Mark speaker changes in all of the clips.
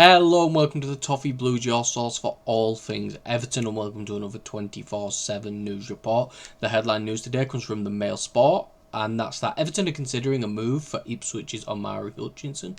Speaker 1: Hello and welcome to the Toffee Blues, your source for all things Everton, and welcome to another 24/7 news report. The headline news today comes from the Mail Sport, and that's that Everton are considering a move for Ipswich's Omari Hutchinson.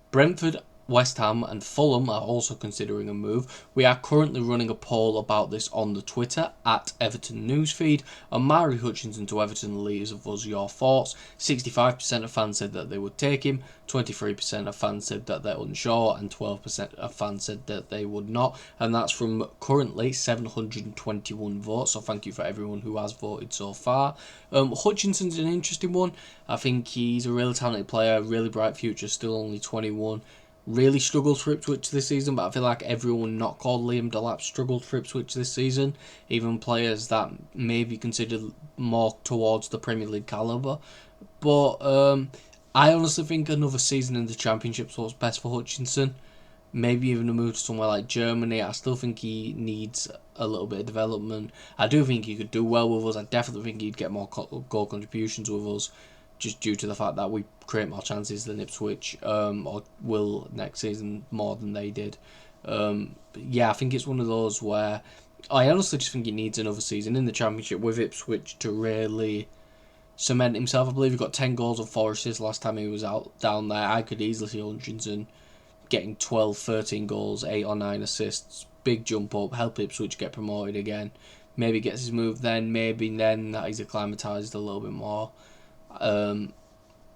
Speaker 1: Brentford, West Ham and Fulham are also considering a move. We are currently running a poll about this on the Twitter at Everton Newsfeed. Omari Hutchinson to Everton, leaders of us your thoughts. 65% of fans said that they would take him, 23% of fans said that they're unsure, and 12% of fans said that they would not. And that's from currently 721 votes, so thank you for everyone who has voted so far. Hutchinson's an interesting one. I think he's a really talented player, really bright future, still only 21. Really struggled for Ipswich this season, but I feel like everyone not called Liam Delap struggled for Ipswich this season. Even players that may be considered more towards the Premier League calibre. But I honestly think another season in the Championship is what's best for Hutchinson. Maybe even a move to somewhere like Germany. I still think he needs a little bit of development. I do think he could do well with us. I definitely think he'd get more goal contributions with us, just due to the fact that we create more chances than Ipswich, or will next season more than they did. Yeah, I think it's one of those where I honestly just think he needs another season in the Championship with Ipswich to really cement himself. I believe he got 10 goals and 4 assists last time he was out down there. I could easily see Hutchinson getting 12, 13 goals, 8 or 9 assists, big jump up, help Ipswich get promoted again. Maybe gets his move then, maybe then that he's acclimatised a little bit more.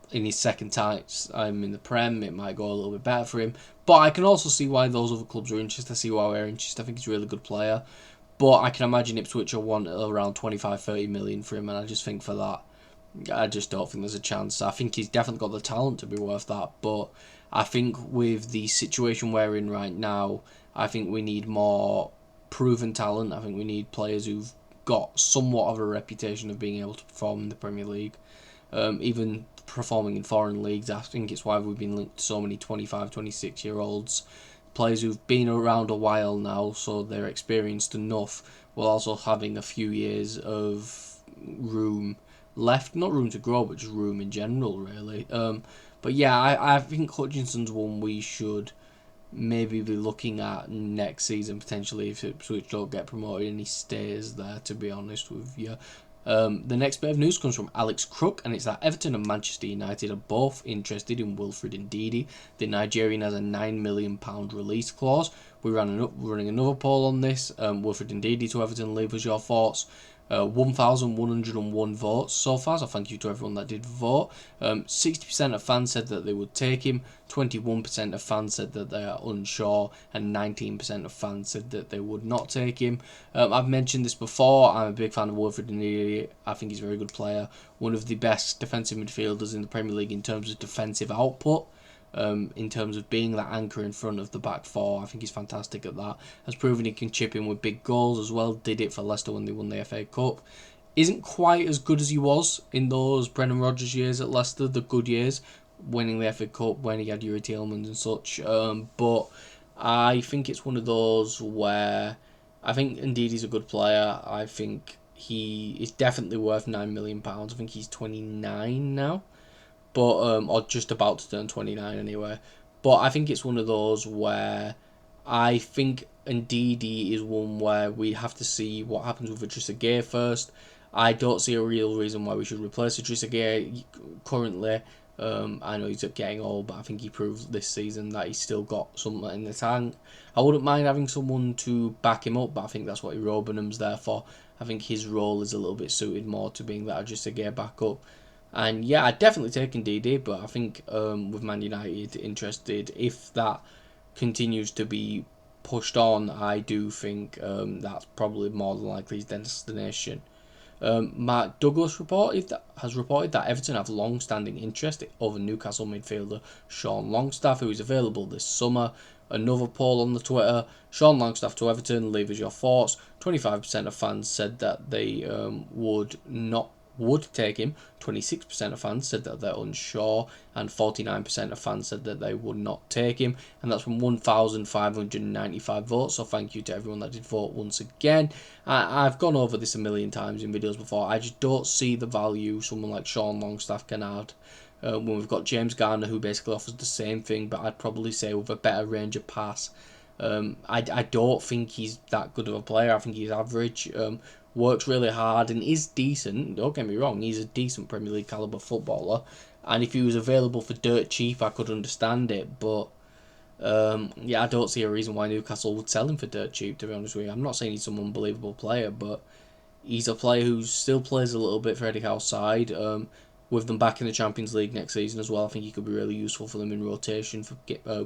Speaker 1: In his second time in the Prem, it might go a little bit better for him. But I can also see why those other clubs are interested. I see why we're interested. I think he's a really good player. But I can imagine Ipswich will want around 25-30 million for him, and I just think for that, I just don't think there's a chance. I think he's definitely got the talent to be worth that, but I think with the situation we're in right now, I think we need more proven talent. I think we need players who've got somewhat of a reputation of being able to perform in the Premier League. Even performing in foreign leagues, I think it's why we've been linked to so many 25, 26-year-olds. Players who've been around a while now, so they're experienced enough, while also having a few years of room left. Not room to grow, but just room in general, really. But yeah, I think Hutchinson's one we should maybe be looking at next season, potentially, if Ipswich don't get promoted and he stays there, to be honest with you. The next bit of news comes from Alex Crook, and it's that Everton and Manchester United are both interested in Wilfried and Ndidi. The Nigerian has a £9 million release clause. We're running another poll on this. Wilfried and Ndidi to Everton, leave us your thoughts. 1,101 votes so far, so thank you to everyone that did vote. 60% of fans said that they would take him, 21% of fans said that they are unsure, and 19% of fans said that they would not take him. I've mentioned this before, I'm a big fan of Wilfried Ndidi. I think he's a very good player, one of the best defensive midfielders in the Premier League in terms of defensive output. In terms of being that anchor in front of the back four, I think he's fantastic at that. Has proven he can chip in with big goals as well. Did it for Leicester when they won the FA Cup. Isn't quite as good as he was in those Brendan Rodgers years at Leicester, the good years, winning the FA Cup when he had Yuri Tielemans and such. But I think it's one of those where I think Ndidi's a good player. I think he is definitely worth £9 million. I think he's 29 now. But or just about to turn 29 anyway. But I think it's one of those where I think Ndidi is one where we have to see what happens with Idrissa Gueye first. I don't see a real reason why we should replace Idrissa Gueye currently. I know he's getting old, but I think he proved this season that he's still got something in the tank. I wouldn't mind having someone to back him up, but I think that's what Robbenham's there for. I think his role is a little bit suited more to being that Idrissa Gueye backup. And yeah, I'd definitely take Ndidi, but I think with Man United interested, if that continues to be pushed on, I do think that's probably more than likely his destination. Mark Douglas has reported that Everton have long-standing interest over Newcastle midfielder Sean Longstaff, who is available this summer. Another poll on the Twitter: Sean Longstaff to Everton, leave us your thoughts. 25% of fans said that they would take him, 26% of fans said that they're unsure, and 49% of fans said that they would not take him, and that's from 1,595 votes, so thank you to everyone that did vote once again. I've gone over this a million times in videos before. I just don't see the value someone like Sean Longstaff can add when we've got James Garner, who basically offers the same thing, but I'd probably say with a better range of pass. I don't think he's that good of a player. I think he's average. Works really hard and is decent. Don't get me wrong, he's a decent Premier League caliber footballer. And if he was available for dirt cheap, I could understand it. But yeah, I don't see a reason why Newcastle would sell him for dirt cheap, to be honest with you. I'm not saying he's some unbelievable player, but he's a player who still plays a little bit for Eddie Howe's side. With them back in the Champions League next season as well, I think he could be really useful for them in rotation for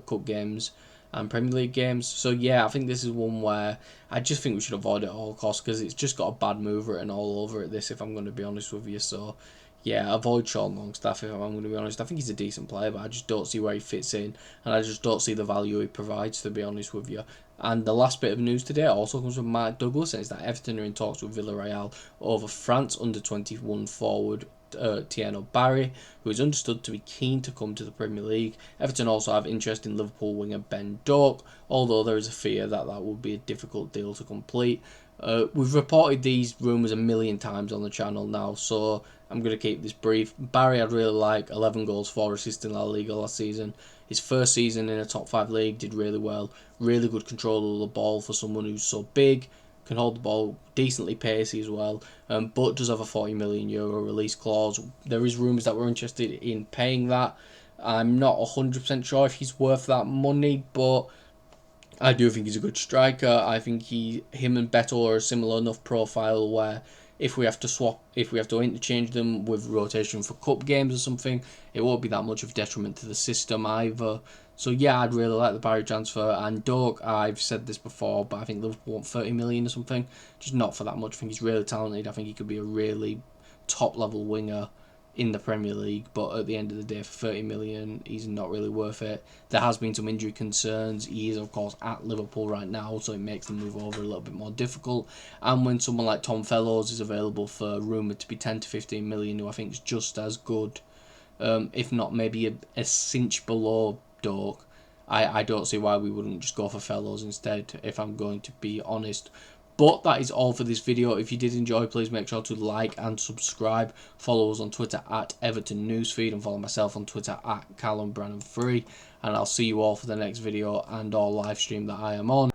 Speaker 1: cup games and Premier League games. So yeah, I think this is one where I just think we should avoid it at all costs, because it's just got a bad move written all over it, this, if I'm going to be honest with you. So yeah, avoid Sean Longstaff, if I'm going to be honest. I think he's a decent player, but I just don't see where he fits in, and I just don't see the value he provides, to be honest with you. And the last bit of news today also comes from Mark Douglas, and it's that Everton are in talks with Villarreal over France under-21 forward Tieno Barry, who is understood to be keen to come to the Premier League. Everton also have interest in Liverpool winger Ben Doak, although there is a fear that that would be a difficult deal to complete. We've reported these rumours a million times on the channel now, so I'm going to keep this brief. Barry I'd really like, 11 goals, 4 assists in La Liga last season. His first season in a top 5 league, did really well. Really good control of the ball for someone who's so big, can hold the ball, decently pacey as well, but does have a €40 million release clause. There is rumours that we're interested in paying that. I'm not 100% sure if he's worth that money, but I do think he's a good striker. I think him and Beto are a similar enough profile where if we have to interchange them with rotation for cup games or something, it won't be that much of a detriment to the system either. So yeah, I'd really like the Barry transfer. And Doak, I've said this before, but I think Liverpool want 30 million or something. Just not for that much. I think he's really talented. I think he could be a really top level winger in the Premier League, but at the end of the day, for 30 million, he's not really worth it. There has been some injury concerns. He is, of course, at Liverpool right now, so it makes the move over a little bit more difficult. And when someone like Tom Fellows is available for rumoured to be 10 to 15 million, who I think is just as good, if not maybe a cinch below Doak, I don't see why we wouldn't just go for Fellows instead, if I'm going to be honest. But that is all for this video. If you did enjoy, please make sure to like and subscribe. Follow us on Twitter at Everton Newsfeed, and follow myself on Twitter at CallumBrannan3. And I'll see you all for the next video and or live stream that I am on.